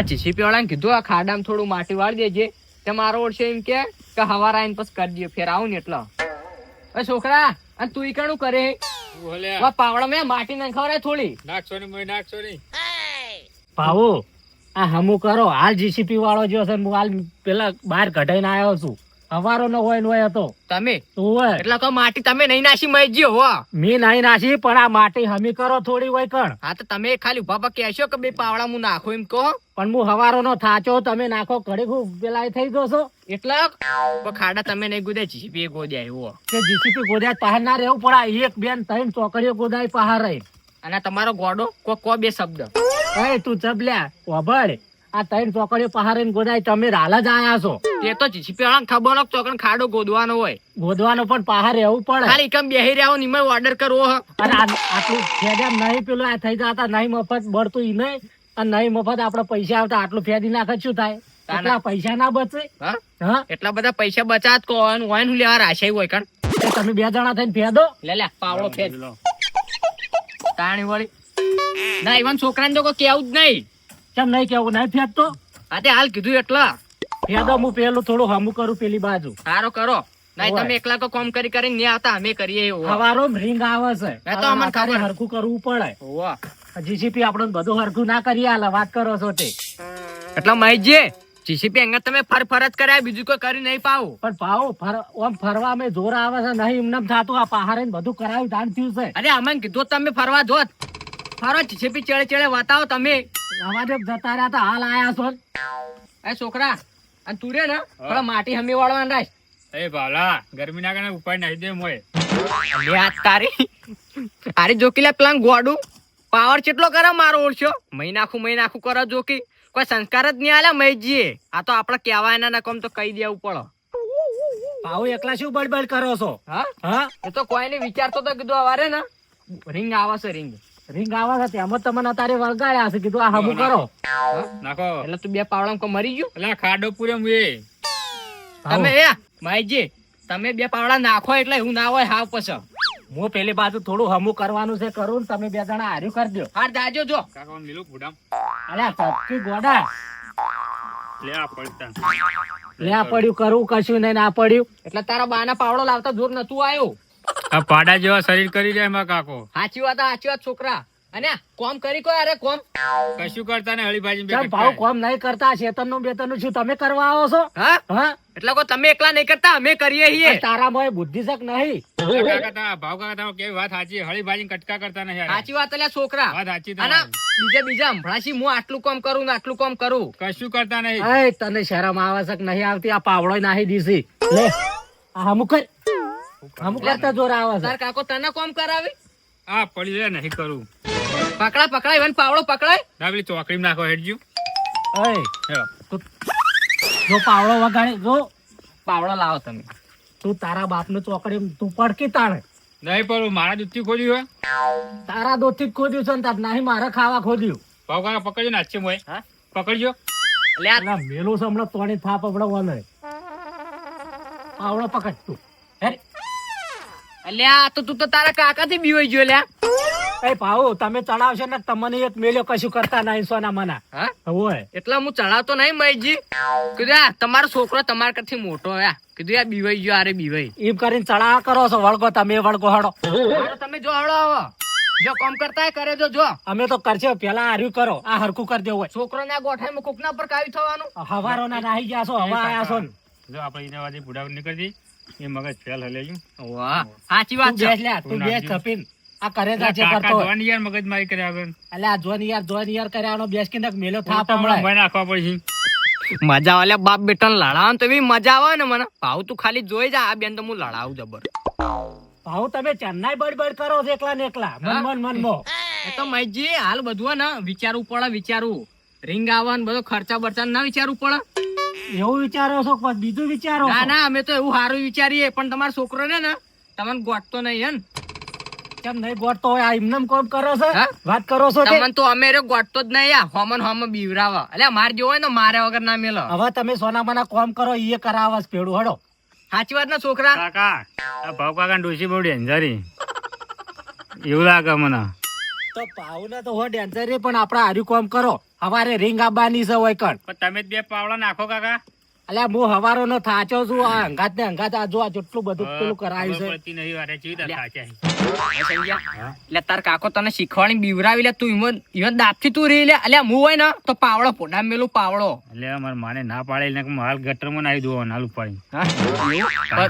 GCP વાળાને કીધું આ ખાડામાં થોડું માટી વાળી દેજે તે મારો ઓળશે એમ કે હવાર આવીને પછી કરજે ફેર આવું ને એટલે છોકરા અને તું ઈકણું કરે પાવડા મેં માટી નાખવરાય થોડી નાખશો નહીં ભાવો આ હમું કરો હાલ જીસીપી વાળો જો છે હું હાલ પેલા બહાર કઢાઈને આવ્યો છું હવારો નો હોય હોય હતો તમે હોય એટલે કહો માટી તમે નહીં નાસી મજી હો મેં નહીં નાસી પણ આ માટી હમી કરો થોડી હોય કણ હા તો તમે ખાલી ઉભા પર કહેશો કે બે પાવડા હું નાખું એમ કહો પણ હું હવારો નો થાચો તમે નાખો ઘડી ખૂબ પેલા થઈ જશો એટલે ખાડા તમે નહીં ગોદ્યા જીસીપી ગોદ્યા એવો કે જીસીપી ગોદાય પહાડ ના રહેવું પણ એક બેન ત્રણ ચોકડીઓ ગોદાય પહાડ રહી અને તમારો ગોડો કો બે શબ્દ એ તું ચબલ્યા વભળ આ ત્રણ ચોકડીઓ પહાડ રહીને ગોદાય તમે હાલ જ આયા છો તે તો જીસીપી વાળા ખબર હોય ચોકડ ખાડો ગોદવાનો હોય ગોદવાનો પણ પહાડ રહેવું પડે ખાલી કમ બેહી રહ્યો નિમય ઓર્ડર કરવો અને આટલું ફેદમ નહીં પેલું આ થઈ જતા નહીં મફત બળતું ઈ નહીં અને નહીં મફત આપડે પૈસા આવતા આટલું ફેદી નાખે શું થાય એટલા પૈસા ના બચે હા એટલા બધા પૈસા બચાત કોણ હોય નું લેવા રાશાઈ હોય કણ તમે બે જણા થઈને ફેદો લે પાવડો ફેદ તાણી વળી ના ઈવન છોકરાને તો કોઈ કેવું જ નહીં કેમ નહીં કેવું નહીં ફેદતો હા તે હાલ કીધું એટલા ફેદો હું પેલું થોડું હમું કરું પેલી બાજુ સારો કરો નહીં તમે એકલા તો કોમ કરી કરીને નહીં આવતા અમે કરીએ એવું હવારો રિંગ આવે છે તો અમને ખબર હરખું કરવું પડે વાહ જીસીપી આપણે બધું હરખું ના કરીએ હાલ વાત કરો છો તે એટલે મહેશજી જીસીપી અંગત તમે ફર જ કર્યા બીજું કોઈ કરી નહીં પાવું પણ ભાવ આમ ફરવા મેં જોર આવે છે નહીં એમને થતું આ પહાડે બધું કરાવ્યું ધાન થયું છે અરે અમે કીધું તમે ફરવા જોત ફરો જીસીપી ચડે ચડે વાતાવો તમે આવા જતા રહ્યા હતા હાલ આયા છો એ છોકરા અને તું રે ને થોડા માટી હમી વાળવા રાખ એ ભાલા ગરમી ના કારણે ઉપાય નાખી દે મોય તારી તારી જોકીલા પ્લાન ગોડું પાવર કેટલો કરે મારો ઓળશો મહિનાખું કરો જોકી કોઈ સંસ્કાર જ નહીં આલ્યા મહેશજી આ તો આપડે કેવાય ના કોમ તો કહી દેવું પડે ભાવ એકલા શું બળબડ કરો છો હા એ તો કોઈ નહીં વિચારતો તો કીધું અવારે ને રિંગ આવે છે રિંગ આવે છે તેમ જ તમને અત્યારે વળગાડ્યા છે કીધું આ હમું કરો નાખો એટલે તું બે પાવડા કો મરી ગયું એટલે ખાડો પૂરે મુએ તમે મહેશજી તમે બે પાવડા નાખો એટલે એવું ના હોય હાવ પછી હું પેલી બાજુ થોડું હમું કરવાનું છે કરું તમે બે જણા હાર્યું કરજો હાર જાજો જો કાકા લીલું ગુડામ અલ્યા તપકી ગોડા લે આ પડતા લે આ પડ્યું કરું કશું નહીં ના પડ્યું એટલે તારા બાના પાવડો લાવતા જોર નતું આવ્યો આ પાડા જેવા શરીર કરી જાય એમાં કાકો સાચી વાત છોકરા અને કોમ કરી કોઈ અરે કોમ કશું કરતા ને હળી ભાજી ચાલ ભાવ કોમ નહીં કરતા શેતન નું બેતન નું શું તમે કરવા આવો છો હા એટલે કો તમે એકલા નહીં કરતા અમે કરીએ છીએ તારામાં બુદ્ધિ શક નહીં ભાવ કાકા કેવી વાત સાચી હળી ભાજી કટકા કરતા નહીં સાચી વાત એટલે છોકરા વાત સાચી અને બીજા હમણાં હું આટલું કામ કરું ને આટલું કામ કરું કશું કરતા નહીં તને શરમ આવે છે કે નહીં આવતી આ પાવડો નાહી દીધી લે આ હમું કરતા જોર આવે છે તાર કાકો તને કોમ કરાવી આ પડી લે નહીં કરું પકડાય એવન પાવડો પકડાય ના પેલી ચોકડી નાખો હેડજો જો પાવડો વગાડે જો પાવડો લાવો તમે તું તારા બાપ નું ચોકડી તું પડકી તાણે નહીં પણ મારા દૂધથી ખોલ્યું હોય તારા દોધ થી જ ખોદ્યું છે ને તાર નહીં મારે ખાવા ખોદ્યું ભાવ કાકા પકડજો ને આચે મોય પકડજો મેલું છે હમણાં તોણી થાપ પકડવા પાવડો પકડ તું અલ્યા તો તું તો તારા કાકા થી બીવાઈ ગયો લ્યા એ ભાવ તમે ચડાવશો ને તમને એક મેલ્યો કશું કરતા નહીં સોના મના હોય એટલે હું ચડાવતો નહીં મહેશજી કીધું તમારો છોકરો તમારા કરથી મોટો કીધું યાર બીવાઈ ગયો અરે બીવાઈ એમ કરીને ચડાવ કરો છો વળગો તમે વળગો હડો તમે જો હડો આવો જો કામ કરતા કરે જો અમે તો કરશે પેલા હાર્યું કરો આ હરખું કરી દેવું હોય છોકરો ના ગોઠાઈ કોકના પર કાવી થવાનું હવારો ના નાહી ગયા છો હવા આયા છો જો આપણે એને વાજે બુડા નીકળજી એ મગજ ફેલ હલે વાહ સાચી વાત છે તું બેસ છપીન આ કરે છે કરતો જોન યાર મગજ મારી કર્યા આગળ અલે આ જોન યાર કર્યાનો બેસ કે નક મેલો થાપ હમણાં મને નાખવા પડશે મજા આવે બાપ બેટા લડાવ તો એવી મજા આવે ને મને ભાવ તું ખાલી જોઈ જા આ બેન તો હું લડાવું જબર ભાવ તમે ચેન્નાઈ બડબડ કરો છો એકલા ને એકલા મન એ તો મહેશજી હાલ બધું ને વિચારવું પડે રિંગ આવવા ને બધો ખર્ચા બરચા ના વિચારવું પડે એવું વિચારો છો બીજું વિચારો ના અમે તો એવું સારું વિચારીએ પણ તમારો છોકરો ને તમને ગોઠતો નહીં કેમ નહીં ગોઠતો હોય આ એમને કોમ કરો છો વાત કરો છો તમને તો અમે ગોઠતો જ નહીં હોમ બીવરાવા એટલે માર જેવો હોય ને મારે વગર ના મેલો હવે તમે સોના મના કોમ કરો એ કરાવવા પેડું હડો સાચી વાત ના છોકરા કાકા આ ભાવ કાકા ડોસી બહુ ડેન્જરી એવું લાગે મને તો પાઉ ને તો હો ડેન્જર પણ આપડે હાર્યું કોમ કરો હવારે રીંગ આવવાની છે હોય કણ. પણ તમે જ બે પાવડા નાખો કાકા. અલ્યા હું હવારો નો થાચો છું. આ અંગાત ને અંગાત આ જો આ જેટલું બધું પેલું કરાયું ખબર છે. પડતી નહીં વારે ચેવી રીતે થાક્યા છે. એટલે તાર કાકો તને શીખવાડી બીવરાવી લે તું ઈવન દાબથી તું રહી લે અલ્યા હું હોય ને તો પાવડો પોડા મેલું પાવડો એટલે મારા માને ના પાડે એટલે હાલ ગટરમાં નાખી દો નાલું પાડી.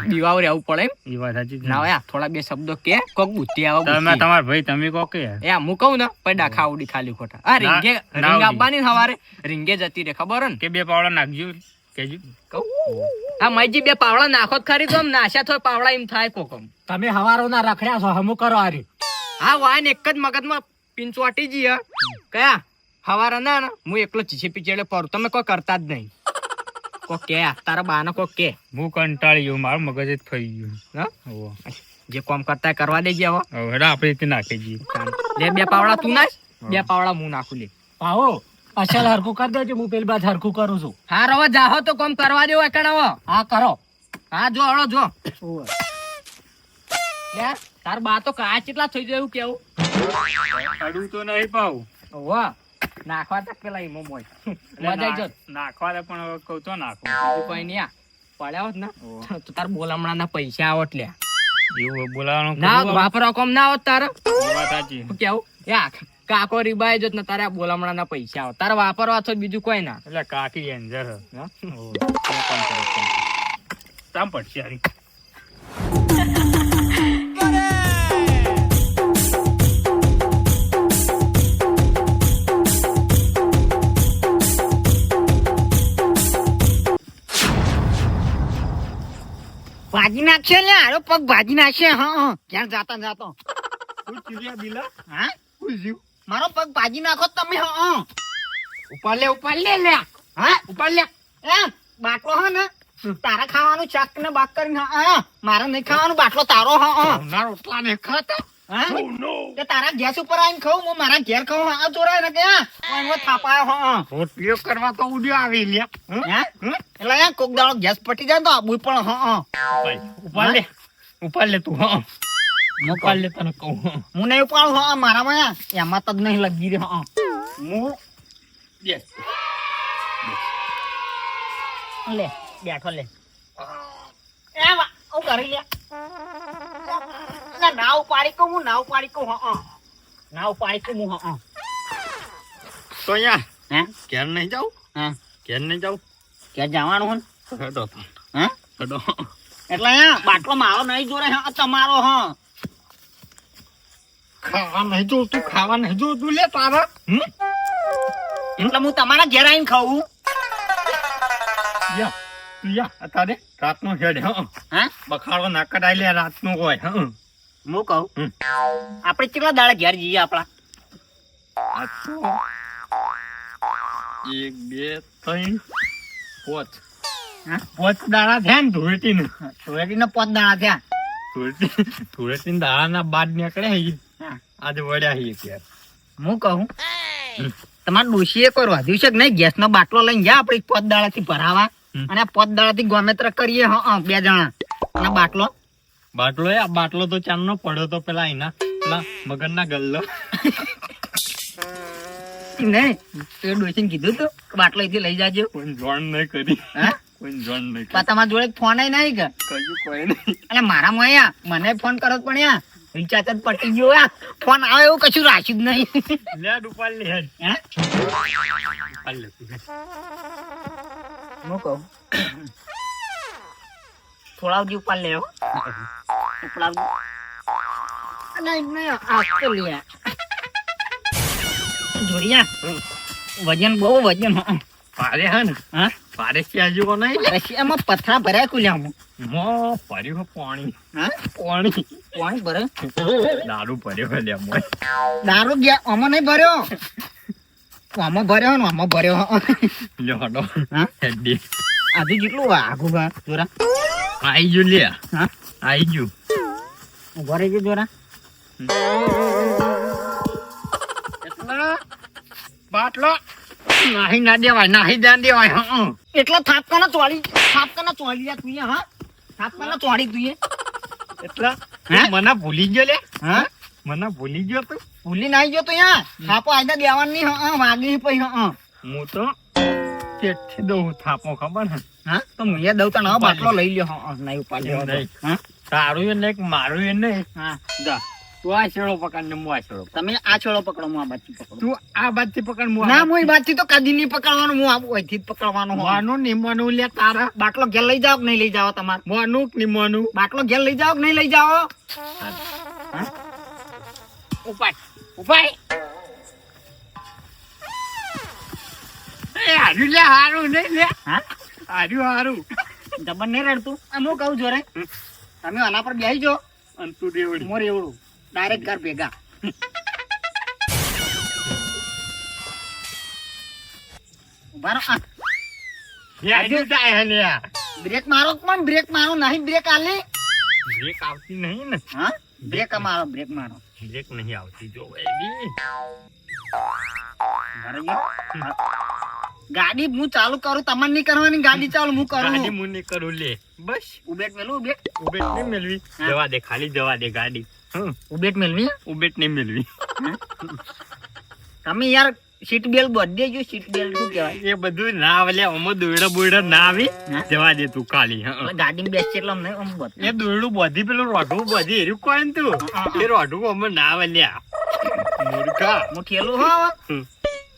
બીવાવ રહેવું પડે એમ એ વાત સાચી જ ના ને. હોય થોડા બે શબ્દો કે કોક બુદ્ધિ આવે તમે બુદ્ધિ. તમારા ભાઈ તમે કહો કે એ હું કહું ને પછી ડાખા ઉડી ખાલી ખોટા આ રીંગે ના રીંગ ઉડી. આપવાની ને સવારે રીંગે જતી રે ખબર હે ને કે બે પાવડા નાખજો કેજો. કહું આ મઈજી બે પાવડા નાખો જ ખરી તો આમ નાશ્યા થોય પાવડા એમ થાય કોકમ તમે હવારો ના રખડ્યા છો હમું કરો આર્યું. હા વાન એક જ મગજમાં પિંચવાટી જી હે કયા હવારે ના ને હું એકલો ચીચે પીચેડે પરું તમે કોઈ કરતા જ નહીં કોક કે તારા બાને કોક કે હું કંટાળી ગયો મારું મગજ જ થઈ ગયું. હા હોવે. જે કામ કરતા હોય કરવા દેજે હવે હવે હેડો આપણે રીતે નાખી દઈએ. લે બે પાવડા તું નાખ બે પાવડા હું નાખું લે પાવો અસલ હરખું કરી દેજો હું પેલી બાદ હરખું કરું છું. હા રવા જાહો તો કામ કરવા દેવો એકડાવો હા કરો. હા જો હળો જો લે તાર બા તો કાયા કેટલા થઈ જાય એવું કેવું અડું તો નહીં પાવ. વાહ નાખવા તક પેલા ઈમો મોય મજા આવી જત નાખવા દે પણ હવે કહું તો નાખો. બીજું કોઈ નહીં આ પડ્યા હોત ને તો તાર બોલામણા ના પૈસા આવત લે એવું બોલાવાનું ના ખરું હવે? વાપરવા કોમ ના આવત તારે એ વાત સાચી. શું કેવું યા કાકો રીબાઈ જત ને તારે બોલામણા ના પૈસા આવત તારે વાપરવા તો બીજું કોઈ ના એટલે કાકી એન્જર હે. હા? હોવે. તામ પડશે હારી. ભાજી નાખશે લે આરો પગ ભાજી નાખશે હા ક્યાં જાતા જાતો હા મારો પગ ભાજી નાખો તમે હા ઉપર લે લે હા ઉપર લે એમ બાટલો હા ને તારા ખાવાનું ચાક ને બાક કરીને હા મારે નહીં ખાવાનું બાટલો તારો હા ના રોટલા ને ખાતા. હા તે તારા ગેસ ઉપર આવીને ખાઉં હું મારા ઘેર ખાઉં હા જોરાય ને કે હા થાપાયો હા રોટલીઓ કરવા તો ઉડ્યો આવી લે. હા એટલે યા કોક દાડો ગેસ પટી જાય ને તો આબુ પણ હા ઉપર લે તું. હા ઉપર લે તને કહું. હું નહીં ઉપાડું હા મારામાં એમાં તો જ નહીં લગી રહ્યો હા હું yes. લે બેઠો લે એ વા હું કરી લે ના ઉપાડી કહું હું ના ઉપાડી કહું હા ના ઉપાડી કહું હું હા તો અહીંયા હે ઘેર નહીં જાઉં. હા ઘેર નહીં જાઉં. ક્યાં જવાનું હે હેડો હે હેડો. એટલે અહીંયા બાટલો મારો નહીં જોરે હા તમારો હા ખાવા નહીં જોતું ખાવા નહીં જોતું લે તારા. એટલે હું તમારા ઘેર આવીને ખાઉં યા યા અત્યારે રાતનો હેડ. હા હા બખાડો ના કઢાઈ લે રાતનો હોય. હા હું કહું આપણે કેટલા દાડા ઘેર જઈએ આપડા આ તો 1 2 3 4 હા? 5 દાડા થયા ને ધૂળેટી ને. ધૂળેટીને 5 દાડા થયા ધૂળેટી દાડા બાદ નીકળ્યા હી. હા. આજે વળ્યા હી યાર. હું કહું તમારે ડોશીએ કોઈ વાંધ્યું છે કે નહીં ગેસ નો બાટલો લઈને જા આપણે 5 દાડા થી ભરાવા અને 5 દાડા થી ગોમેત્ર કરીએ હા 2 જણા અને બાટલો બાટલો આ બાટલો તો ચાંદનો પડ્યો તો પેલા એના પેલા મગનના ગલ્લો. નહીં તે ડોશીને કીધું તું કે બાટલો અહીંથી લઈ જાજો કોઈ જોણ નહીં કરી. હા કોઈ જોણ નહીં પણ તમારા જોડે ફોન નહીં કે કર્યું કોઈ નહીં. એટલે મારામાં અહીંયા મને ફોન કરો પણ યા રિચાર્જ જ પટી ગયો યા ફોન આવે એવું કશું રાખ્યું જ નહીં લે ઉપાડ લે હેડ. હે ઉપાડ લે તું. હું કહું થોડા સુધી ઉપર લે ઉપડાવજો નહીં આ તો લે જોડિયા વજન બહુ વજન હા પારે હે ને હા પારે ક્યાં જેવો નહીં. રશિયામાં પથરા ભરાય કુલ્યા હું મો ભર્યું હે પાણી. હા પાણી પાણી ભરે દારૂ ભર્યો હે લે મોય. દારૂ ગયા આમાં નહીં ભર્યો આમાં ભર્યો ને આમાં ભર્યો લે હડો. હા હેડી આજુ જેટલું આગું બા જોરા આઈ ગયું લે. હા આઈ ગયું. ઉભો રહેજો જોરા બાટલો નાહી ના દેવાય નાહી ના દેવાય. હા એટલા થાપકાના ચોળી જા તું હા થાપકાના ચોળી તું એટલા હે? મને ભૂલી ગયો લે. હા મને ભૂલી ગયો તું. ભૂલી નાઈ ગયો તો યા થાપો આયદા દેવાની હા વાગી પછી હા હું તો કેટલી દઉં થાપો ખબર ને હા તો હું એ દઉં તને હવે બાટલો લઈ લ્યો હા નહીં ઉપાડ્યો નહીં. હા તારું એ નહીં મારું એ નહીં. હા જા તું આ છેડો પકડ ને હું આ છેડો પકડ. તમે આ છોડો પકડો હું આ બાજુ પકડો તું આ બાજથી પકડ હું ના હું એ બાજુથી તો કદી નહીં પકડવાનું હું આવું અહીંથી જ પકડવાનું હું. મોનું નિમવાનું લે તારા બાટલો ઘેર લઈ જાઓ કે નહીં લઈ જાઓ તમારે મોનું નિમવાનું બાટલો ઘેર લઈ જાઓ કે નહીં લઈ જાઓ ઉપાય ઉપાય એ હારું લે હારું નહીં લે હા હારું હારું જબર નહીં રડતું આમ હું કહું છું રે તમે આના પર બેસી જાઓ અંતુ દેવડી મોર એવડું ડાયરેક્ટ ઘર ભેગા ઉભા રહો. યાદી થાય હે લ્યા બ્રેક મારો પણ બ્રેક મારો નહીં બ્રેક આલી બ્રેક આવતી નહીં ને હા બ્રેક મારો બ્રેક મારો બ્રેક નહીં આવતી જો એવી ગાડી હું ચાલુ કરું તમારે નહીં કરવાની ગાડી ચાલુ હું ગાડી કરું મુની કરું લે બસ ઉબેટ મેલું ઉબેટ ઉબેટ નહીં મેળવી હા. જવા દે ખાલી જવા દે ગાડી ઉબેટ મેલવી ઉબેટ નહીં મેળવી તમે યાર સીટ બેલ્ટ બધે જો સીટ બેલ્ટ શું કહેવાય એ બધું ના આવે લે આમાં દોયડા બોયડા ના આવી હા? જવા દે તું ખાલી એટલે ગાડીમાં બેસશે એટલે અમને આમ બધું એ દોયડું બધી પેલું રોઢું બધી એર્યું કોઈ ને તું એ રોઢું અમે ના આવે લ્યા મૂર્ખા હું ઠેલું હો હમ.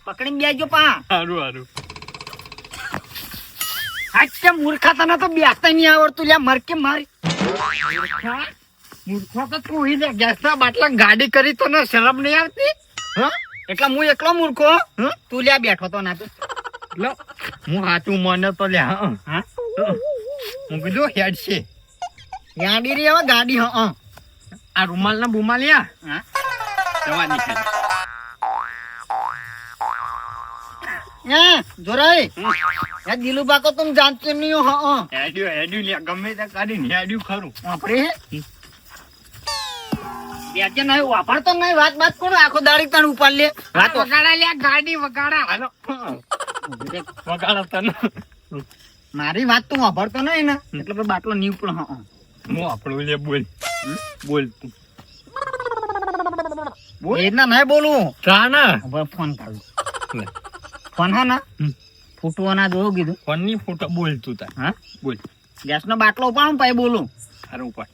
પકડીને બેસજો પા હારું હારું હાચે મૂર્ખા તને તો બેસતા નહીં આવડતું લ્યા મરકે મારી મૂર્ખા તો તું ઈ લે ગેસના બાટલા ગાડી કરી તો ને શરમ નહીં આવતી હા એટલે હું એકલો મૂર્ખો તું લ્યા બેઠો તો ના તું લો હું હાચું મને તો લ્યા હા હું કીધું હેડ છે ગાડી રે હવે ગાડી હા આ રૂમાલ ના બુમાલ લ્યા હા જવા દે ખાલી જોરાઈ યાર દિલુબા કો તુમ જાનતે નહીં હો હા હેડ્યું લ્યા ગમે તે કરીને હેડ્યું ખરું આપણે બેજે નહીં વાપરતો નહીં વાત કોણ આખો દાડી તણ ઉપાડ લે વાત વગાડા લ્યા ગાડી વગાડા હાલો વગાડા તને મારી વાત તું વાપરતો નહીં ને એટલે પછી બાટલો નહીં ઉપડે હા હું આપણું લે બોલ બોલ તું એ ના નહીં બોલું તા ના હવે ફોન કરું ફોન હા ના ફૂટવાના જોયું કીધું ફોન ની ફોટો બોલ તું તાર હા બોલ ગેસ નો બાટલો ઉપાડું પછી બોલું સારું ઉપર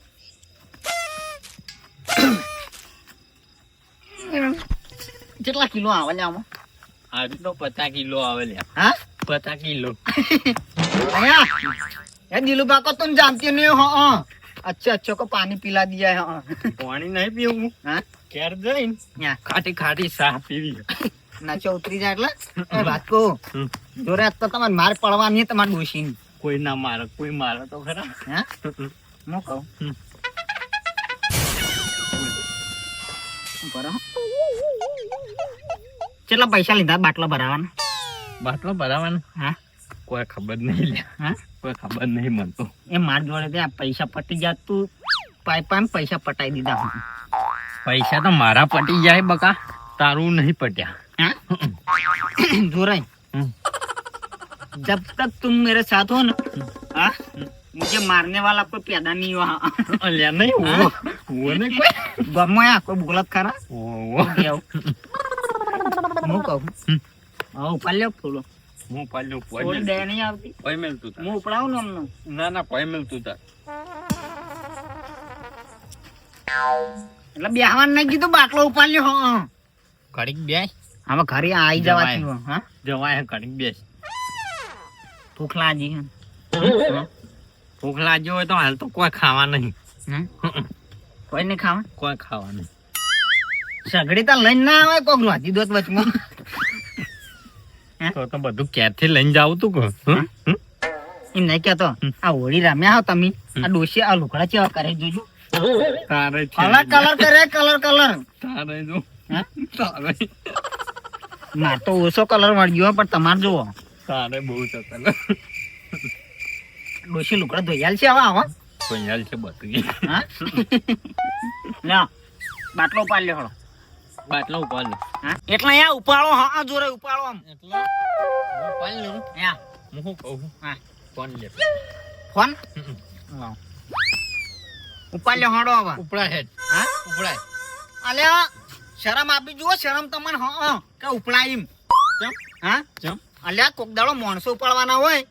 કેટલા કિલો આવે લે આમાં આજે તો 50 કિલો આવે લ્યા હા 50 કિલો અહીંયા ये दिलुबा को तुम जानती नहीं हो हाँ अच्छे अच्छे को पानी पिला दिया है हाँ પાણી નહીં પીવું हाँ ક્યારે જઈને यहाँ ખાટી ખાટી ચા પીવી નાચો ઉતરી જાય એટલે એ વાત કહું હમ. જોરે આજ તો તમારે માર પડવાની તમારે ડોશી કોઈ ના મારે કોઈ મારે તો ખરા હા હું કહું હમ. બરાબર કેટલા પૈસા લીધા બાટલા ભરાવાના બાટલો ભરાવાનો હા કોઈ ખબર નહીં લ્યા હા કોઈ ખબર નહીં મને તો એ માર જોડે ત્યાં પૈસા પટી જાય તું પાઇપ પૈસા પટાઈ દીધા પૈસા તો મારા પટી જાય બકા તારું નહીં પટ્યા हाँ जोराई हम्म. जब तक तुम मेरे साथ हो ना हाँ मुझे मारने वाला कोई पैदा नहीं हुआ અલ્યા નહીં હા? वो નહીં કોઈ गमया कोई बोलत खरा ઓ હું કહું હા ઉપર લ્યો ફૂલો હું પાલ્યો ફૂલ પોઈ દે નહીં આવતી પોઈ મેલતું તાર હું ઉપડાવું ને અમને ના ના પોઈ મેલતું તાર એટલે બેહવાન નહીં કીધું બાટલો ઉપર લ્યો હા કડીક બેસ હવે ઘરે આવી જવાથી જવાય. હા જવાય કડીક બેસ ભૂખ લાગી હે. ભૂખ લાગ્યો હોય તો હાલ તો કોઈ ખાવા નહીં હમ? કોઈ નહીં ખાવા કોઈ ખાવા નહીં સગડી તો લઈને ના આવે કોક રોધી દોત વચમાં તો બધું ક્યારથી લઈને જાવ તું કહો એમ નહીં કેતો આ હોળી રમ્યા હો તમે આ ડોશી આ લુકડા ચેવા કરે જોજો તારે કલર કલર કરે કલર કલર તારે જો હા? તારે માર તો ઓછો કલર મળ્યો પણ તમારે જુઓ તારે બહુ છે ડોશી લુકડા ધોયાલ છે હવે આવા કોઈ હાલ છે બધું હા લ્યો બાટલો ઉપાડ લ્યો હળો બાટલા ઉપર લે હા એટલે અહીંયા ઉપાડો હા જોરે ઉપાડો આમ એટલે હું પાલ લઉં અહીંયા હું શું કહું હા ફોન લે ફોન લાવ. ઉપાડ લ્યો હળો હવે ઉપડા હેડ હા ઉપડા અલ્યા શરમ આપી જુઓ શરમ તમને હા કે ઉપડા એમ કેમ હા ચમ? અલ્યા કોક દાડો માણસો ઉપાડવાના હોય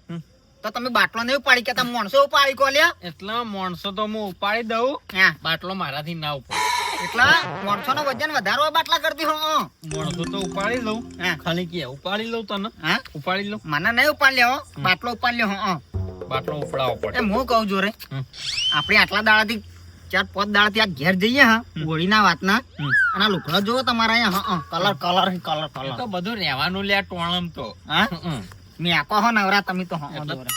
તો તમે બાટલો નહીં ઉપાડી કે તમે માણસો ઉપાડી કો લ્યા એટલા માણસો તો હું ઉપાડી દઉં, હા બાટલો મારાથી ના ઉપર. એટલા માણસો નો વજન વધારો હોય બાટલા કરતી હો માણસો તો ઉપાડી લઉં, હા ખાલી કે ઉપાડી લઉં તને, હા ઉપાડી લઉં. મને નહીં ઉપાડ લ્યો બાટલો ઉપાડ લ્યો હા બાટલો ઉપડાવો પડે. એ હું કહું છું રે હમ. આપણે આટલા દાડાથી 4-5 દાડાથી આ ઘેર જઈએ હા હોળીના વાતના અને આ લુગડો જોવો તમારા અહીંયા હા કલર કલર કલર એ કલર તો બધું રહેવાનું લ્યા ટોણમ તો. હા હમ. મેં આકો હો નવરા તમે તો હા એટલે- જોરે.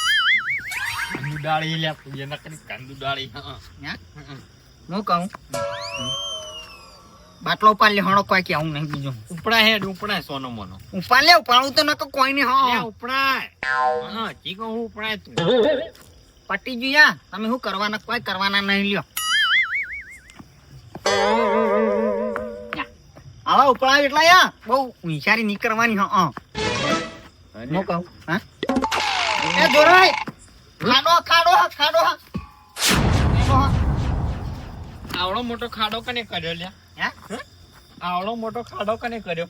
કાંદુ ડાળી લ્યા પૂજા ના કરી કાંદુ ડાળી. હા? હું કહું બાટલો ઉપાડ લે હણો કોઈ કે આવું નહીં બીજું ઉપડા હેડ ઉપડા સોનો મોનો. ઉપાડ લે ઉપાડું તો નકો કોઈ નહીં લ્યા હા ઉપડાય. હા જી કહું હું ઉપડાય તું. પટી ગયું તમે શું કરવાના કોઈ કરવાના નહીં લ્યો આવા ઉપડાવ એટલા યા બહુ વિચારી નહીં કરવાની હા હું કહું હા એ જોરાય ખાડો ખાડો ખાડો એનો હા. આવડો મોટો ખાડો કને કર્યો લ્યા? હે? આવડો મોટો ખાડો કને કર્યો?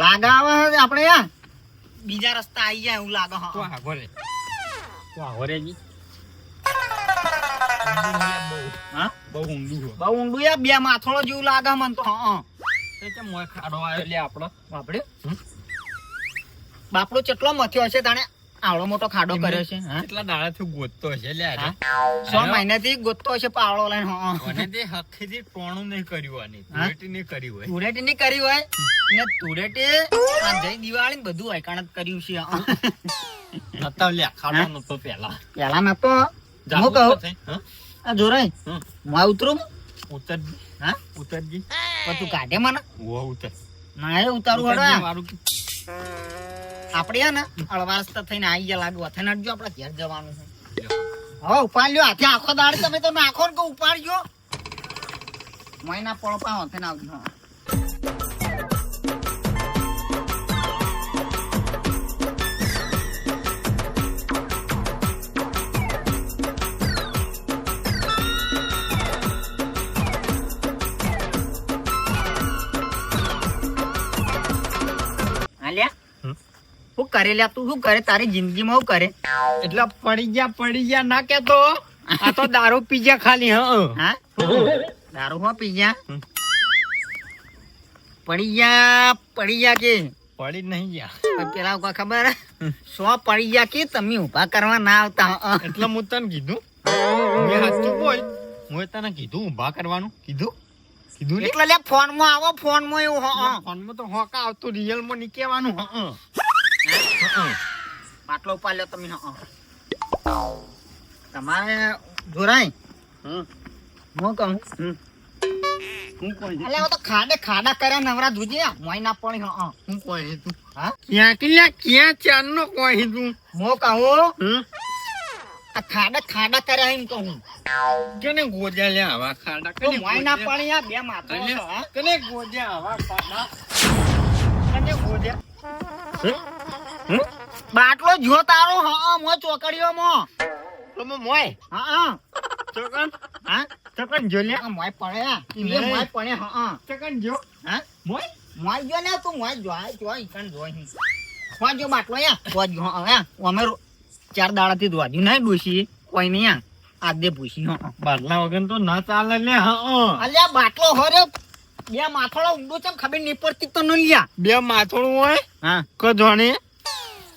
લાગાવે આપણે યા બીજા રસ્તા આવી જાય એવું લાગે તું હા આગો રે. તું આગો રે જી. હા બહુ ઊંડું છે. બહુ ઊંડું યા બે માથોડો જેવું લાગે મને તો હા તે કેમ મોય ખાડો આવ્યો લે આપણો? બાપડે બાપડો કેટલો મથ્યો હશે તાણે આવડો મોટો ખાડો કર્યો છે હા કેટલા દાડાથી ગોતતો હશે લે આ. હા? 6 મહિનાથી ગોતતો હશે પાવડો લઈને હા અને તે હખીથી ટોણું નહીં કર્યું આની. હા? ધૂળેટી નહીં કરી હોય. ધૂળેટી ની કરી હોય ને ધૂળેટી આ જઈ દિવાળી ને બધું હૈકાણ જ કર્યું છે હા. નતો લે ખાડો હા? નતો પેલા. પેલા ના તો જાગો હું કહું તો થઈ. હા? આ જોરાય હમ. હું ઉતરું ઉતરજી. હા ઉતરજી. પણ તું કાઢે મને વો ઉતર. ના એ ઉતારું ઉતરજી હડો વાળું કે. આપણે હે ને અળવાસ તો થઈને આવી ગયા લાગુ હથે નડજો આપણે ઘેર જવાનું છે હવે ઉપાડ લ્યો હાથે આખો દાડ તમે તો નાખો ને કે ઉપાડજો મહિના પડો પા હથે ને આવજો હા. આલ્યા હમ. શું કરે લ્યા તું શું કરે તારી જિંદગીમાં શું કરે એટલે પડી ગયા ના કેતો. આ તો દારૂ પી ગયા ખાલી. હા હા દારૂ હો પી ગયા હમ. પડી ગયા કે પડી નહીં ગયા. પણ પેલા કોઈ ખબર પડી ગયા કે તમે ઉભા કરવા ના આવતા એટલે હું તને કીધું. મેં સાચું બોલ. હું તને કીધું ઊભા કરવાનું. કીધું ને? એટલે લે ફોન માં આવો ફોન માં એવું ફોનમાં તો હોકા આવતું રિયલ માં નહીં કહેવાનું. પાટલો ઉપાડ લ્યો તમે તમારે જોરાય હું કહું અલે હવે તો ખાડા કર્યા નવરા જોજે મોય ના પડી હું કોઈ તું હા ક્યાં કે ક્યાં ચાર નો કોઈ તું હું કહું આ ખાડા કર્યા એમ કહું કેને ગોજ્યા લે આવા ખાડા? તો મોય ના પડી આ બે માથો હા કને ગોજ્યા આવા ખાડા? કને ગોજ્યા બાટલો જો તારો હા મો ચોકડીઓ મો તમે મોય હા ચોકન હા ચોકન જો લે. મોય પડ્યા ઈ મોય પડે હા ચોકન જો હા મોય. મોય જો ને તું મોય જો ઈકણ જો કોણ જો બાટલો યા કોણ જો હા અમે 4 દાડાથી દોડ્યું નહીં ડોસી કોઈ નહીં આ દે પૂછી બાટલા વગર તો ના ચાલે લે. અલ્યા બાટલો હોરે બે માથોડો ઊંડો છે ખબર નહીં પડતી તો ન લ્યા બે માથોડું હોય હા કે જોણે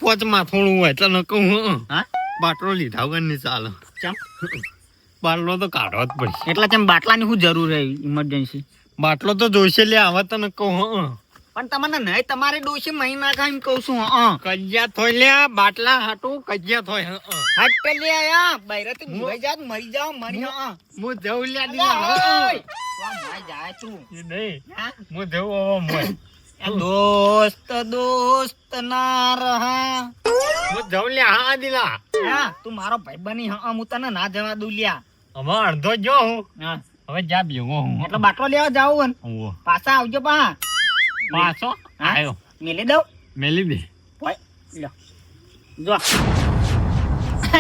5 માથોડું હોય તો ન કહું. હા બાટલો લીધા વગર નહીં ચાલે. ચમ બાટલો તો કાઢવો જ પડશે. એટલે તેમ બાટલાની શું જરૂર હે ઇમરજન્સી બાટલો તો જોઈશે લે. હવે તને કહું. પણ તમને નહીં તમારી ડોસી મહી નાખા એમ કહું છું હા કજિયા થોય લે બાટલા હાટું કજિયા થોય. હટ પે લે આયા બૈરાથી ભૂલાઈ જાત મરી જાવ મરી હા હું જવું લે મોય જાય તું નહીં. હા હું જવું હવે મોય. દોસ્ત ના રહા હું જવું લે. હા દિલા હા તું મારો ભાઈ બની હા હું તને ના જવા દઉં લ્યા હવે અડધો જો હું હા હવે જા બેવો હું. એટલે બાટલો લેવા જાવ ઓવો. પાછા આવજો પા પાછો હા? આયો મેલી દઉં મેલી દે. ઓય લ્યો જો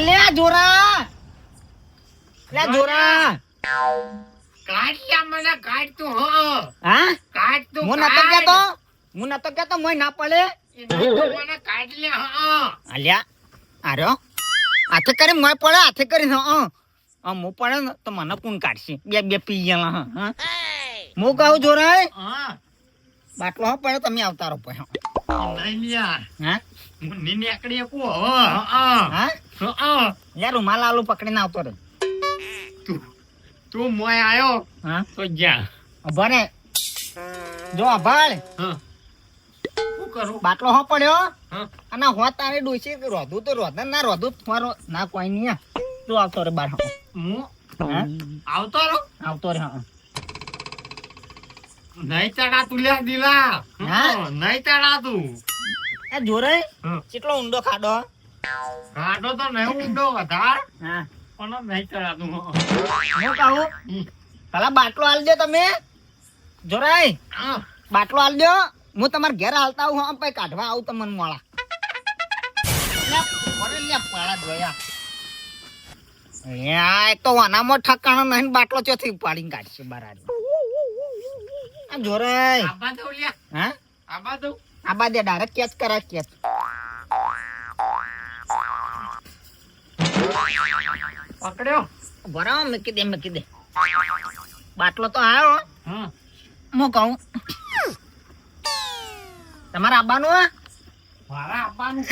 લે આ જોરા લે આ જોરા કાઢ લે મને કાઢ તું. હા કાઢ તું. હું નતો કહેતો હું નતો કેતો મોય ના પડે મને કાઢી લે હા અલ્યા આર્યો હાથે કરી મોય પડે હાથે કરી હું પડે ને તો મને કોણ કાઢશે બે પી ગયેલા હા હું કહું જોરાય હા બાટલો હા પડે તમે આવતા રહો પછી નહીં લ્યા હા હું નીની આકડી આપું હા હા હા યાર રૂમાલ આલુ પકડીને આવતો રે તું મોય આયો હા તો જા ઉભા રે જો આભાળ હા શું કરું બાટલો હો પડ્યો હા અને હો તારે ડોસી રોધું તો રોધે ના રોધું મારો ના કોઈ નહીં તું આવતો રે બાર હું હા આવતો રહો આવતો રે હા નહીં ચડા તું લે દિલા હા? નહીં ચડા તું એ જોરે હા. કેટલો ઊંડો ખાડો કાઢો તો નહીં ઊંડો વધાર હા પણ નહીં ચડાતું હું કહું પેલા બાટલો આલ દો તમે જોરાય બાટલો આલ દો હું તમારા ઘેર હાલતા આવું હા પછી કાઢવા આવું તમને મોળા પાડા ધોયા એક તો વાનામાં ઠકાણો નહીં બાટલો ચોથી ઉપાડીને કાઢશે બરાબર આ જોરાય આબા દઉં લ્યા હા આબા દઉં આ બાદ ડાયરેક્ટ કેચ કરા કેચ પકડ્યો બરાબર મૂકી દે બાટલો તો આવ્યો હા હું કહું તમારે આવવાનું હે મારા આબાનું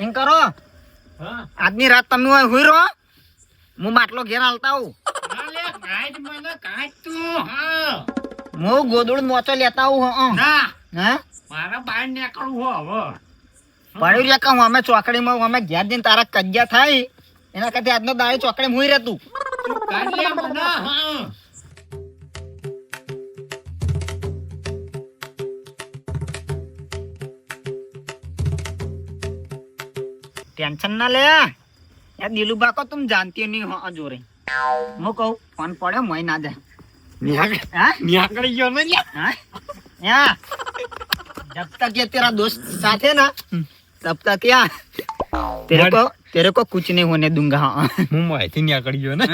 એમ કરો હા આજની રાત તમે હોય હુઈ રહો હું બાટલો ઘેર હાલતા આવું ના લે કાઢ મને કાઢ તું હા હું ગોદડું મોચો લેતા આવું હા ના હા મારા બહાર નીકળવું હો હવે પડ્યું રે કહું અમે ચોકડીમાં અમે ઘેર જઈને તારા કજ્જા થાય એના કરતા આજનો દાડે ચોકડી હુઈ રહેતું તું કાઢ લે મને હા टेंशन ना ले यार दिलुबा को तुम जानती हो नहीं हो जोरे હું કહું ફોન પડ્યો મોય ના જાય हाँ નીકળી ગયો ને લ્યા हाँ यहाँ जब तक ये तेरा दोस्त साथ है ना तब तक क्या तेरे को कुछ नहीं होने दूंगा हाँ હું માહિતી નીકળી ગયો ને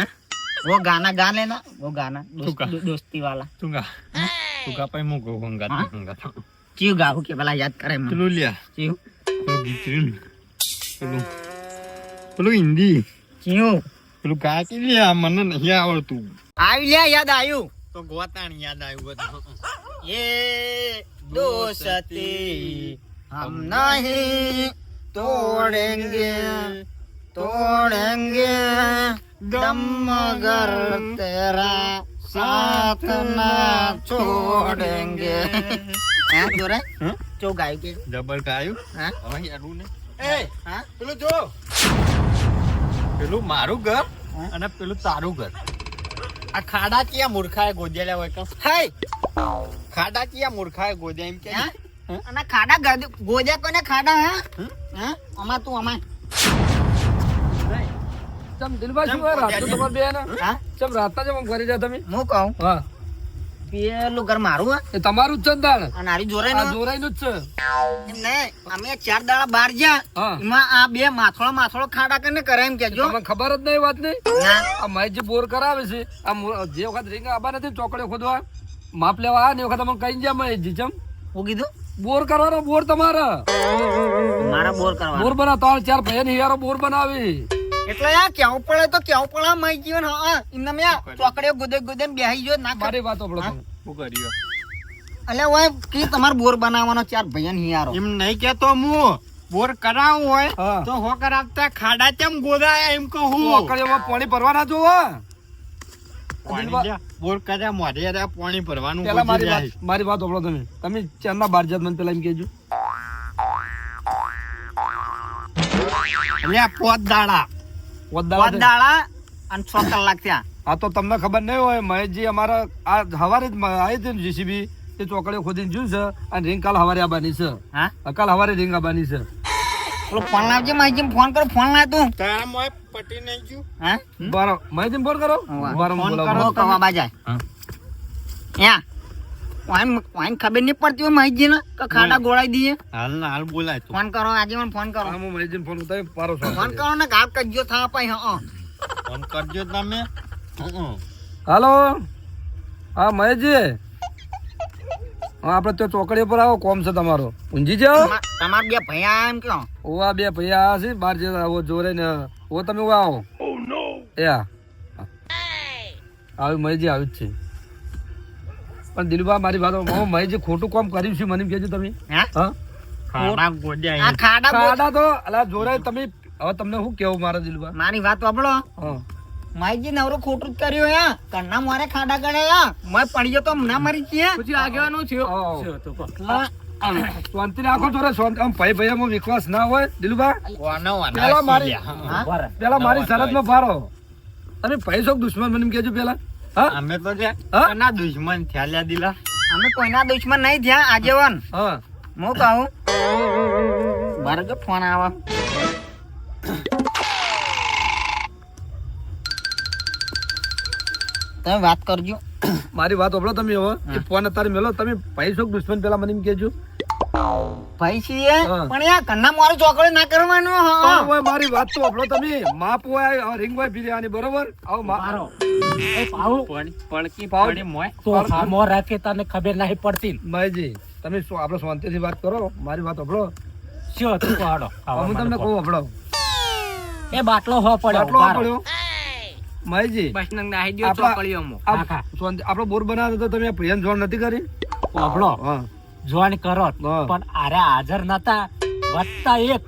वो गाना गा लेना वो गाना तुका? दोस्ती वाला તુંગા તુંગા પછી હું કહું હંગાત હા? હંગાત क्यों गाहू के भला याद करे मैं પેલું લ્યા क्यों પેલું ગીત રહ્યું ને. પેલું પેલું હિન્દી क्यों પેલું ગાતી લ્યા મને નહીં આવડતું आयु लिया याद आयु તો ગોતાણ યાદ આવ્યું બધું ये दोस्ती हम नहीं तोड़ेंगे तोड़ेंगे दम मगर तेरा साथ ना छोड़ेंगे हैं जोरे हाँ? जो गाय के જબર ગાયું हाँ હવે યારું ને ए हाँ પેલું જો પેલું મારું ઘર હા? અને પેલું તારું ઘર આ ખાડા ક્યાં મૂર્ખાએ ગોદેલા હોય કે हाय ખાડા ક્યાં મૂર્ખાએ ગોદ્યા એમ કે हैं અને ખાડા ગોજા કોને ખાડા હે हैं અમા તું અમા ચમ દિલબા શું હોય રાત તો તમાર બે ને હા ચમ રાતના જમ ઘરે જા તમે હું કહું હા પેલું ઘર મારું હે એ તમારું જ ચંદાણ અને આરી જોરે આ જોરાઈનું જ છે એમ નહીં અમે 4 દાડા બહાર ગયા હા એમાં આ બે માથોળો ખાડા કરીને કરે એમ કેજો તમને ખબર જ નહીં વાત નહીં ના આ મહેશ જે બોર કરાવે છે આ જે વખત રીંગ આબા નથી ચોકડે ખોદવા માપ લેવા આ ને વખત અમે કઈ ગયા મહેશજી ચમ હું કીધું બોર કરવાનો બોર તમારા મારા બોર કરવા બોર બના 3-4 ભાઈ ને યારો બોર બનાવી એટલે આ કેવું પડે તો કેવું પડે મય જીવન હા ઇન્ના મે ચોકડે ગોદે બેહી જો ના કરે મારી વાત સાંભળો હા? તમે. શું કર્યું એટલે ઓય કે તમાર બોર બનાવવાનો 4 ભાઈન હિયારો એમ નહીં કેતો હું બોર કરાવવું હોય હા. તો હો કરાવતા ખાડા ચમ ગોદાયા એમ કહું ચોકડીઓમાં પાણી ભરવાના જોવા પાણી લ્યા. બોર કર્યા મોઢે યાર પાણી ભરવાનું પેલા ગોદી મારી જાય. વાત સાંભળો તમે ચારના બાર જાત મને પેલા એમ કહેજો લ્યા, પોત દાડા દાડા અને 6 કલાક થયા આ તો તમને ખબર નહીં હોય મહેશજી અમારા આ હવારે જ આવી હતી જીસીબી તે ચોકડીઓ ખોદીને જોયું છે અને રિંગ કાલ હવારે આવવાની છે હા કાલ હવારે રિંગ આવવાની છે પેલો ફોન લાવજે મય ફોન કરો ફોન લાવ તું તારા મોય પટી નહીં ગયું હા બરો મહેશજી ફોન કરો બરો ફોન બોલાવો. કરો કવા બાજાય હા. યા વાઈન ખબર નહીં પડતી હોય મહેશજી ને કે ખાડા ગોળાઈ દઈએ હાલ ના હાલ બોલાય તું ફોન કરો આજે મને ફોન કરો હા, હું મહેશજીને ફોન ઉતારી પારો છો ફોન કરો ને ગાળ કજ્જો થા પાઈ હા ફોન કરજો તમે હાલો હા મહેશજી હા આપણે તો ચોકડી પર આવો કોમ છે તમારો ઊંઝી જાઓ તમાર બે ભૈયા એમ કયો ઓવા બે ભૈયા આવ્યા છે બાર જતા આવો જોરે ને ઓ તમે ઓવા આવો એ હા આવી મહીજી આવી જ છે પણ દિલબા મારી વાત હું મહીજી ખોટું કામ કર્યું છે મને કહેજો તમે હા ખાડા ગોડ્યા આ ખાડા ખાડા તો અલા જોરે તમે હવે તમને શું કેવું મારા દિલબા મારી વાત વાપરો હા માઈજી નવરો ખોટું જ કર્યું યા કરના મારે ખાડા ગળ્યા મેં પડ્યો તો ના મરી છીએ પછી આગેવાનું થયો શાંતિ રાખો થોડા શાંતિ આમ ભાઈ ભાઈ વિશ્વાસ ના હોય દિલુભા પેલા મારી પેલા મારી શરત માં ફારો તમે પૈસો દુશ્મન મને એમ કેજો પેલા હા અમે તો છે હા? ના દુશ્મન થયા દિલા અમે કોઈના દુશ્મન નહીં થયા આગેવાન હા હું કહું મારો જો ફોન આવે તમે વાત કરજો મારી વાત સાંભળો તમે હવે એ ફોન અત્યારે મેલો તમે પૈસો દુશ્મન પેલા મને એમ કેજો ભાઈ છીએ હા. પણ યાર કન્ના મારું ચોકડી ના કરવાનું પણ હા હવે મારી વાત તો સાંભળો તમે માપ હોય રિંગ હોય બિરયાની બરોબર આવો મારો એ પાઉ પડકી પાવ- પડી મોય તો સામો રાખે તને ખબર નહીં પડતી માયજી તમે આપણે શાંતિથી વાત કરો મારી વાત સાંભળો શું હતું પહાડો હું તમને કહું સાંભળો એ બાટલો હો પડ્યો આટલો બારો. પડ્યો માયજી બસ નંગ નાહી દ્યો આપણા- ચોકડીઓ મો આ કાકા. શાંતિ- આપણો બોર બનાવ્યો તો તમે પ્રિયન જોણ નથી કરી સાંભળો હા જોઈન કરો હા. પણ આરે હાજર નતા વત્તા એક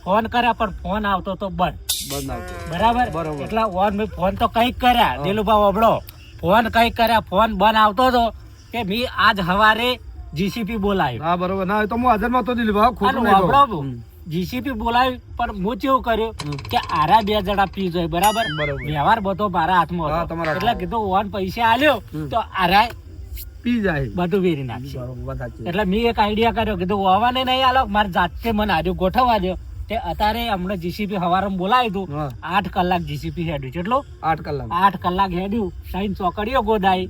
ફોન કર્યા પણ ફોન આવતો તો બંધ બંધ આવતો બરાબર બરોબર. એટલે ઓન મેં ફોન તો કઈક કર્યા દિલુભા ઓબળો ફોન કઈક કર્યા ફોન બંધ આવતો હતો કે મી આજ હવારે જીસીપી બોલાવ્યું હા બરોબર ના એ તો હું હાજરમાં તો દિલી ભાવ ખોટું નહીં કહું. ઓબળો જીસીપી બોલાવ્યું પણ હું કેવું કર્યું કે આરા બે જણા પી જાય બરાબર બરોબર. વ્યવહાર બધો મારા હાથમાં હા, હતો તમારા એટલે કીધું ઓન પૈસા આલ્યો તો આરા પી જાય બધું વેરી નાખશે બરોબર, વાત સાચી. એટલે મેં એક આઈડિયા કર્યો કીધું હોવાને નહીં આલો મારે જાતે મને આજુ ગોઠવવા દો તે અત્યારે હમણાં જીસીપી હવારમાં બોલાવ્યું હતું હા 8 કલાક જીસીપી હેડ્યું કેટલું 8 કલાક 8 કલાક હેડ્યું 3 ચોકડીઓ ગોદાઈ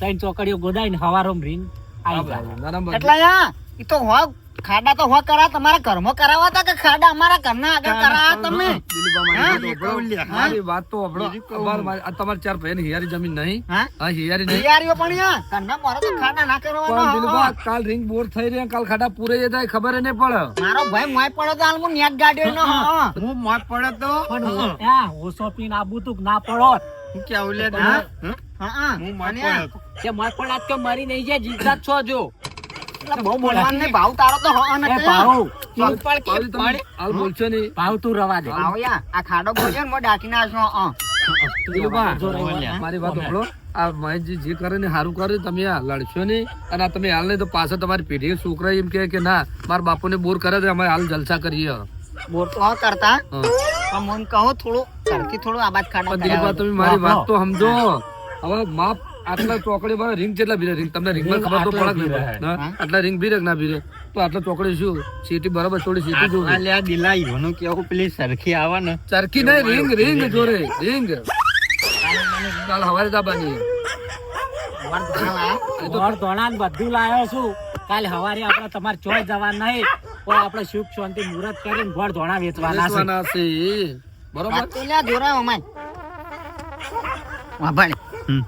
3 ચોકડીઓ ગોદાઈ ને હવારમાં રીંગ આવી જાય ના, ના, બરોબર. એટલે યા ઈ તો હો ખાડા તો હો કરા તમારા ઘરમાં કરાવવા હતા કે ખાડા અમારા ઘરના આગળ કરાવવા તમે દિલીપા, મારી વાત હા? સાંભળો. મારી વાત તો સાંભળો. આ તમારે ચાર ભાઈને હિયારી જમીન નહીં હા હા હિયારી નહીં તૈયારીઓ પણ યા ઘરના મારા તો ખાડા ના પણ કરવાના દિલીપા, કાલ રિંગ બોર થઈ રહી કાલ ખાડા પૂરે જાય ખબર ય નહીં પડે મારો ભાઈ મોય પડ્યો તો હાલ હું નેટ ગાડ્યો નો હા હું મોય પડે તો પણ હા ઓછો પીને આબુ તું ના પડો હું કેવું લે હા? હં? હા હું મોય અને પડે તો. કે મય પણ આજ કે મરી નહીં જાય જીવતા જ છો જો એટલે બહુ બોલવાનું નહીં ભાવ તારો તો હો ને એ પાઉ પાવજી, તમે હાલ બોલશો નહીં પાઉ તું રવા દે ભાવ યા આ ખાડો બોલ્યો ને મો ડાકી નાખશો દિલીપા, જો રહી બોલ્યા. મારી વાત સાંભળો. આ મહેશજી જે કરે ને સારું કરે તમે આ લડશો નહીં અને આ તમે હાલ નહીં તો પાછળ તમારી પેઢી છોકરા એમ કે ના મારા બાપુને બોર કરે છે અમે હાલ જલસા કરીએ બોર તો હો કરતા હા. પણ મને કહો થોડું ઘરથી થોડું આબાદ ખાડા પણ દિલીપા, કરાવો. તમે મારી વાત તો સમજો હવે માપ આટલા ચોકડી પર રિંગ કેટલા ભીરે રિંગ તમને રિંગ રિંગ ખબર તો આટલા પડે જ ભીરે નહીં. હા? આટલા રિંગ ભીરે કે ના ભીરે તો આટલા ચોકડી શું સીટી બરાબર થોડી સીટી આ જોવે લ્યા દિલા ઈવોનું કેવું પેલી સરખી આવે ને ચરખી નહીં રિંગ જોરે રિંગ કાલ હવારે દાબાની વર ધાલ આયા. ઘર ધોણા ને બધું લાયો છું કાલે હવારે આપણે તમારે ચોય જવા નહીં પણ આપણે સુખ શાંતિ મુહૂર્ત કરીને ઘર ધોણા વેચવાના છે વેચવાના છે બરોબર વાત તો લ્યા જોરા અમાય. વાભાણે. હમ.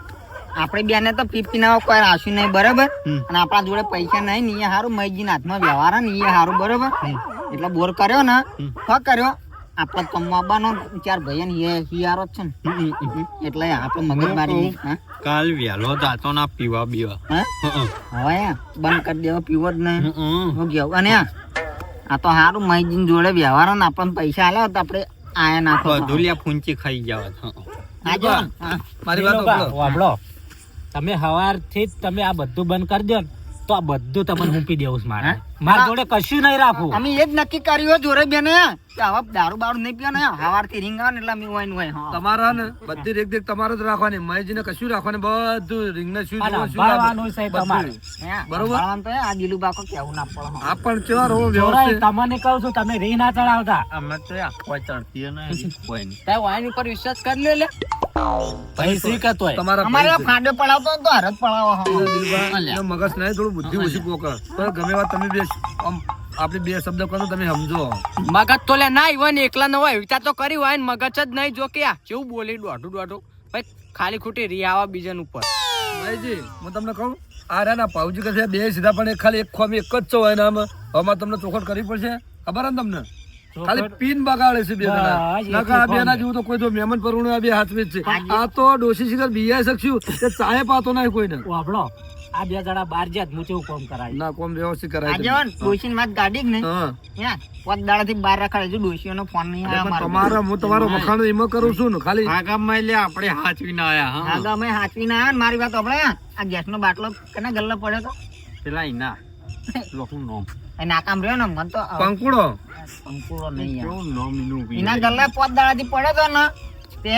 આપણે બેને તો પીપી ના કોઈ રાખ્યું નહીં બરાબર હમ. અને આપણા જોડે પૈસા નહીં ને એ હારું મૈજી હાથમાં વ્યવહાર ને એ હારું બરોબર એટલે બોર કર્યો ને તો કર્યો આપણે કમાવાનો ચાર ભાઈ ને એ હિયારો જ છે ને એટલે આપણે મગજમારી નહીં. હા? કાલ વહેલો જાતો ના પીવા બીવા હા? હં. હવે યા બંધ કરી દેવો પીવો જ નહીં હં. હું ગયો અને આ તો હારું મૈજી જોડે વ્યવહાર ને આપણને પૈસા આલ્યા તો આપણે આયા નાખો બધું લ્યા ફૂંચી ખાઈ જાવ આજો હા. મારી વાત દિલોબા, સાંભળો. વાપરો. તમે હવારથી જ તમે આ બધું બંધ કરી દો ને તો આ બધું તમને મૂકી દેવું છે મારે મારા જોડે કશું નહીં રાખવું અમે એ જ નક્કી કર્યું જોડે બેને કે હવે દારૂ બારૂ નહીં પીવા ને હવારથી રીંગ આવે ને એટલે અમે હોય ને હોય હા. તમારા ને બધી રેખ દેખ તમારે જ રાખવાની મહેશજી ને કશું રાખવાની બધું રીંગ ને શું અને જોવો, શું સંભાળવાનું રાખવું, છે તમારે. બધું. હે, બરોબર. સંભાળવાનું તો હે, આ દિલુ બાકો કેવું ના પડે હા. આ પણ ચેવા રહો જોરાય, વ્યવસ્થિત તમને કહું છું તમે રી ના ચડાવતા અમે તો યા કોઈ ચડતી નહીં કોઈ નહીં તે વાઈન ઉપર વિશ્વાસ કરી લે લે પૈસી કે તોય તમારા અમારે પૈસે. ફાંડો પડાવતો તો હરત પડાવો હા. દિલબા, એનો મગજ નહીં થોડું બુદ્ધિ ઓછી પોકર તો ગમે વાત તમે બે આમ આપણે બે શબ્દ કહો તમે સમજો મગજ તો લે ના ઈવન એકલા ન હોય વિચાર તો કરી હોય ને મગજ જ નહીં જો કે આ કેવું બોલી દોઢું ભાઈ ખાલી ખોટી રી આવા બીજાન ઉપર મહેશજી હું તમને કહું આ રહ્યા ના પાઉજી કહે બે સીધા પણ એક ખાલી એક ખોમી એક જ છો હોય ને આમાં હવામાં તમને ચોખટ કરવી પડશે ખબર ને તમને ખાલી પીન બગાડે છે બે જણા બસ, નકર આ બે ના જેવું તો કોઈ જો મહેમાન પરવણું આ બે હાથવી જ છે આ તો ડોશી શિખર બીયા શકશું તે ચાય પાતો નહીં કોઈને વાપડો આ બે જણા બાર જ્યાં હું કેવું કામ કરાય ના કોમ વ્યવસ્થિત કરાય આજે ડોશીની વાત ગાડી જ નહીં હા હે પોત દાડાથી બહાર રખાડે છે ડોશીઓનો ફોન નહીં અરે આવ્યો પણ મારો હું તમારો વખાણ એમાં કરું છું ને ખાલી આ ગામમાં એટલે આપણે હાચવી ના આયા હા આગળ અમે હાચવીને આવ્યા ને મારી વાત આપણે આ ગેસનો બાટલો કેના ગલ્લો પડ્યો તો પેલા એના લોકોનું નામ એ નાકામ રહ્યો ને મન તો પંકુડો અંકુરો નહીં યાર કેવું નામ એનું એના ગલ્લે પોત દાડાથી પડ્યો તો ને તે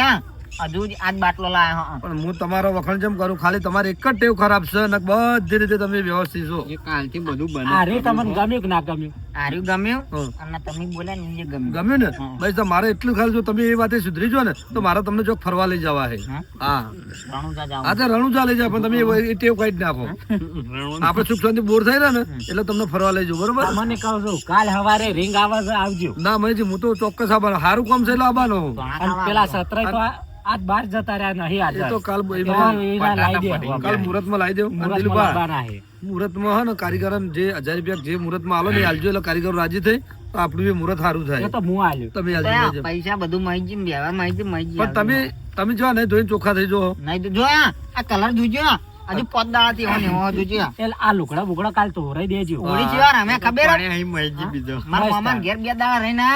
હજુ જ આજ બાટલો લાયો હા પણ હું તમારો વખાણ જેમ કરું ખાલી તમારી એક જ ટેવ ખરાબ છે ને બધી રીતે તમે વ્યવસ્થિત છો એ કાલથી બધું બને આ રે તમને ગમ્યું કે ના ગમ્યું આર્યું ગમ્યું હં. અને તમે બોલ્યા ને એ ગમ્યું ગમ્યું ને ભાઈ તો મારે એટલું ખાલી જો તમે એ વાતે સુધરી જો ને તો મારે તમને જો ફરવા લઈ જવા છે હા? હા રણુજા જાવ આ તો રણુજા લઈ જાય પણ તમે એ ટેવ કાઢી નાખો આપણે સુખ શાંતિ બોર થઈ રહ્યા ને એટલે તમને ફરવા લઈ જાવ બરોબર તમને કહું છું કાલ સવારે રિંગ આવે છે આવજો ના મેં હું તો ચોક્કસ આવવાનો સારું કામ છે એટલે આવવાનો અને પેલા સત્રાય તો આજ બાર જતા રહ્યા નહીં એ તો હાજર કાલ એના લાવી દે કાલ મુહૂર્તમાં લાવી દેવું અને મુરત દિલુભા, લાવવાના છે. મુહૂર્તમાં હે ને કારીગર જે 1000 રૂપિયા જે મુહૂર્તમાં આલો ને એ આલજો એટલે કારીગરો રાજી થઈ તો આપણું એ મુહૂર્ત સારું એ થાય તો હું આલ્યું તમે આલજો તો લેજો. પૈસા બધું માહિતી વ્યવહાર માહિતી પણ તમે જો નહીં ધોઈને ચોખ્ખા થઈ જો નહીં તો જો આ કલર જોજો હજુ પોત દાડાથી એવો ને એવો જોજો એટલે આ લુગડા બુગડા કાલ તોરાઈ દેજો હોળી જેવા રમે ખબર પાણી અહીં મહેજી બીજો મારા મામા ઘેર 2 દાડા રહીને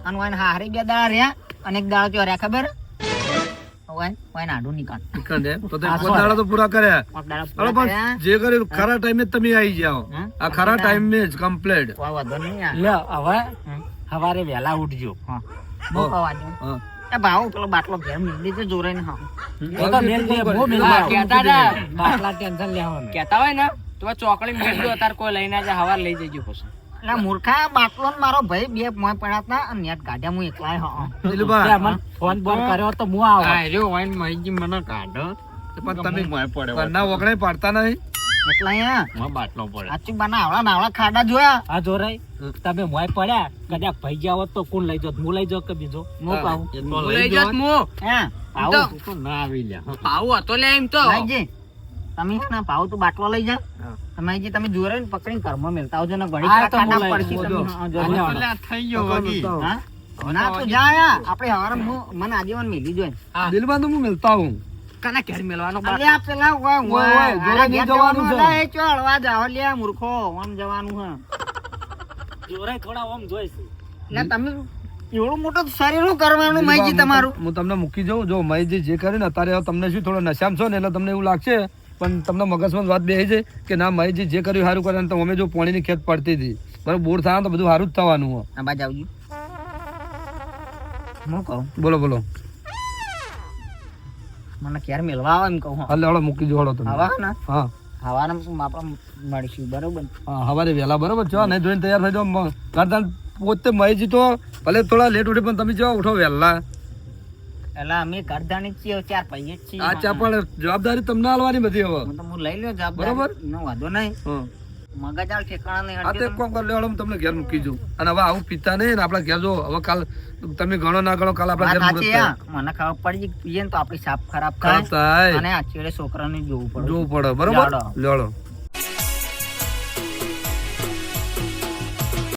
અને વાન હારે 2 દાડા રહ્યા અને 1 દાડો ત્યાં રહ્યા ખબર વાન આડું નીકળ નીકળે. તો તે પોતાડા તો પૂરા કર્યા પોત દાડા અરે પૂરા પણ કર્યા. જે કર્યું ખરા ટાઈમે જ તમે આવી જાઓ હં? આ ખરા ટાઈમે જ કમ્પ્લીટ કોઈ વાંધો નહીં યાર. લે હવે હં? સવારે વહેલા ઉઠજો હા. બહુ કવાજો. એ ભાવ પેલો બાટલો ઘેર મેલી દીધો જોરે ને હા એ તો મેલ દે બહુ મેલ હા, દે. કહેતા હતા. બાટલા ટેન્શન લેવાનું કેતા હોય ને તો ચોકડી મેળ દો અત્યારે કોઈ લઈને આજે હવાર લઈ જજો પછી એટલે મૂર્ખા બાટલો ને મારો ભાઈ બે મોય પડ્યા હતા અને નેટ કાઢ્યા હું એકલાય હા દિલુભા, તે મને ફોન બોન કર્યો તો હું આવો આ રહ્યો વાઈન મહેજી મને કાઢો પણ તમે મોય પડે ઘરના વગણે પાડતા નહીં એકલાય માં બાટલો પડે સાચું બના આવડા નાવડા ખાડા જોયા આ જોરાઈ તમે મોય પડ્યા કદાચ ભાઈ ગયા હોત તો કોણ લઈ જાત હું લઈ જાઉં કે બીજો હું કહું એ તો લઈ લઈ જત જો મુ હે તો તું તો ના આવી લ્યા પાવું હતો લે એમ તો ભાઈજી તમે છે ને ભાવ તું બાટલો લઈ જા તમે જે તમે જોરે ને પકડીને ઘરમાં મેલતા આવજો ને ઘડી હા, તો કાઢા હું લઈ પડશે જાઉં. તમે હા, જોજો. હા, એટલે થઈ ગયો વાગી હા? ના તો જા યાર. આપણે હવારે મને આજીવન મેલી જોઈએ દિલમાં તો હું મિલતા હું કના ઘેર મેલવાનો અલ્યા પેલા ઓય, ઓય, ઓય, ઓય, જોડે આના નહીં ઘેર જવાનું છે. અલ્યા, એ ચો હળવા જાઓ લ્યા મૂર્ખો આમ જવાનું હે જોરાઈ થોડા ઓમ જોઈશ એટલે તમે એવડું મોટું શરીર શું કરવાનું માઈજી તમારું હું તમને મૂકી જાઉં જો મહેશજી જે કર્યું ને અત્યારે હવે તમને શું થોડો નશામાં છો ને એટલે તમને એવું લાગશે પણ તમને મગજમાં વાત બેસી છે કે ના મહેશજી જે કર્યું સારું કરે ને તો અમે જો પાણીની ખેત પડતી હતી બરાબર બોર થાય તો બધું સારું જ થવાનું હોય. આ બાજુ આવજો હું કહું બોલો બોલો મને ક્યારે મેળવા આવે એમ કહું હાલે હળો મૂકી જો હળો તમે હવા ને હા હવારે આપણે મળીશું બરોબર હા સવારે વહેલા બરોબર છો નહીં જોઈને તૈયાર થઈ જાઓ કરતા પોતે મહેશજી તો ભલે થોડા લેટ ઉઠે પણ તમે જો ઉઠો વહેલા એટલે અમે ઘરધાણી જ છીએ 4 પૈયે જ છીએ આ ચા પણ જવાબદારી તમને આલવાની બધી હવે હું તો હું લઈ લ્યો બરોબર. જવાબદારી નો વાંધો નહીં હા મગજ આલ ઠેકાણા નહીં આ તો હટકે એક કામ કરી લે હળો હું તમને ઘેર મૂકી જાઉં અને હવે આવું પીતા નહીં ને આપણા ઘેર જો હવે કાલ તમે ગણો ના ગણો કાલ આપણા વાત ઘેર સાચી મુહૂર્ત હા. મને ખબર પડી કે પીએ ને તો આપણી સાપ ખરાબ થાય. થાય અને આ છેડે છોકરાને જોવું પડે જોવું પડે બરોબર લાડો. લેડો